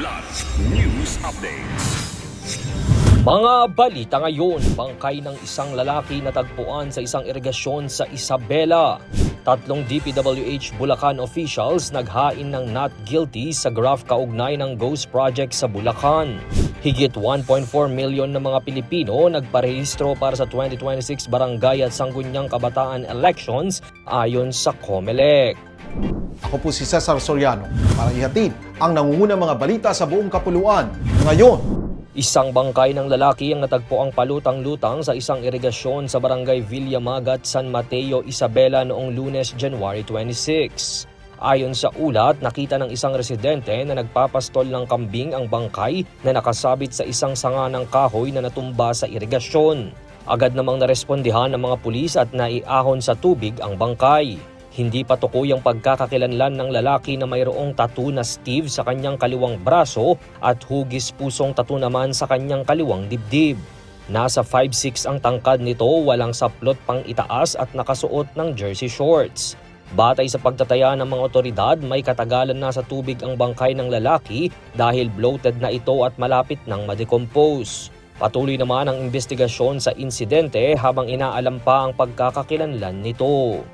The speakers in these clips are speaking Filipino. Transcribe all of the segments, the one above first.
Kilat News Updates. Mga balita ngayon, bangkay ng isang lalaki natagpuan sa isang irigasyon sa Isabela. 3 DPWH Bulacan officials naghain ng not guilty sa graft kaugnay ng Ghost Project sa Bulacan. Higit 1.4 million na mga Pilipino nagparehistro para sa 2026 Barangay at Sangguniang Kabataan elections ayon sa COMELEC. Ako po si Cesar Soriano para ihatid ang nangungunang mga balita sa buong kapuluan ngayon. Isang bangkay ng lalaki ang natagpo ang palutang-lutang sa isang irigasyon sa barangay Villamagat, San Mateo, Isabela noong Lunes, January 26. Ayon sa ulat, nakita ng isang residente na nagpapastol ng kambing ang bangkay na nakasabit sa isang sanga ng kahoy na natumba sa irigasyon. Agad namang narespondihan ng mga pulis at naiahon sa tubig ang bangkay. Hindi pa tukoy ang pagkakakilanlan ng lalaki na mayroong tattoo na Steve sa kanyang kaliwang braso at hugis pusong tattoo naman sa kanyang kaliwang dibdib. Nasa 5'6" ang tangkad nito, walang saplot pang itaas at nakasuot ng jersey shorts. Batay sa pagtataya ng mga otoridad, may katagalan na sa tubig ang bangkay ng lalaki dahil bloated na ito at malapit nang ma-decompose. Patuloy naman ang investigasyon sa insidente habang inaalam pa ang pagkakakilanlan nito.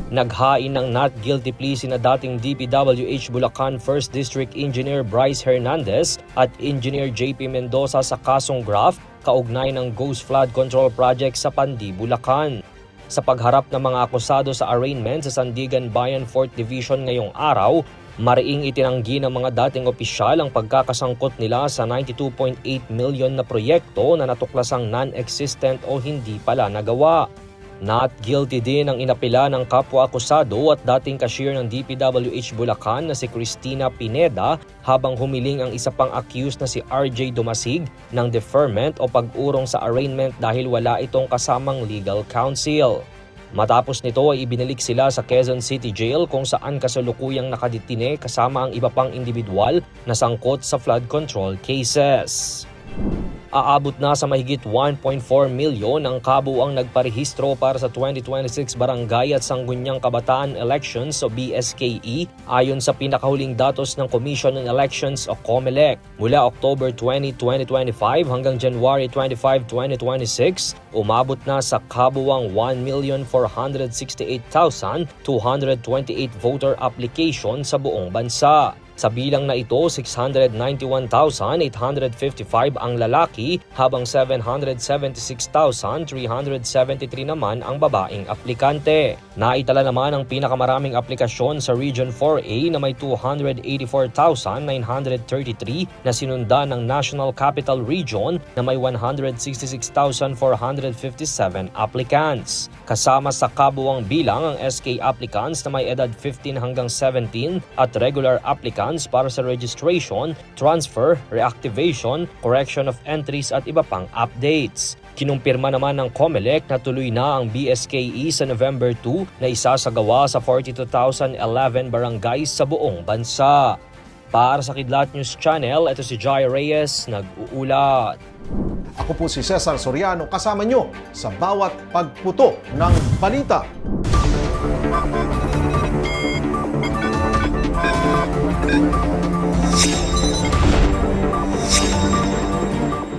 Naghain ng not guilty plea sina dating DPWH Bulacan 1st District Engineer Bryce Hernandez at Engineer JP Mendoza sa kasong graft kaugnay ng Ghost Flood Control Project sa Pandi, Bulacan. Sa pagharap ng mga akusado sa arraignment sa Sandigan Bayan 4th Division ngayong araw, mariing itinanggi ng mga dating opisyal ang pagkakasangkot nila sa 92.8 million na proyekto na natuklasang non-existent o hindi pala nagawa. Not guilty din ang inapila ng kapwa-akusado at dating cashier ng DPWH Bulacan na si Cristina Pineda habang humiling ang isa pang accused na si RJ Dumasig ng deferment o pag-urong sa arraignment dahil wala itong kasamang legal counsel. Matapos nito ay ibinalik sila sa Quezon City Jail kung saan kasalukuyang nakadetine kasama ang iba pang individual na sangkot sa flood control cases. Aabot na sa mahigit 1.4 milyon ang kabuuang nagparehistro para sa 2026 Barangay at Sangguniang Kabataan Elections o BSKE ayon sa pinakahuling datos ng Commission on Elections o COMELEC. Mula October 20, 2025 hanggang January 25, 2026, umabot na sa kabuuang 1,468,228 voter application sa buong bansa. Sa bilang na ito, 691,855 ang lalaki habang 776,373 naman ang babaeng aplikante. Naitala naman ang pinakamaraming aplikasyon sa Region 4A na may 284,933 na sinundan ng National Capital Region na may 166,457 applicants. Kasama sa kabuuang bilang ang SK applicants na may edad 15 hanggang 17 at regular applicants para sa registration, transfer, reactivation, correction of entries at iba pang updates. Kinumpirma naman ng COMELEC na tuloy na ang BSKE sa November 2 na isasagawa sa 42,011 barangays sa buong bansa. Para sa Kidlat News Channel, ito si Jai Reyes, nag-uulat. Ako po si Cesar Soriano, kasama nyo sa bawat pagputo ng balita. Thank you.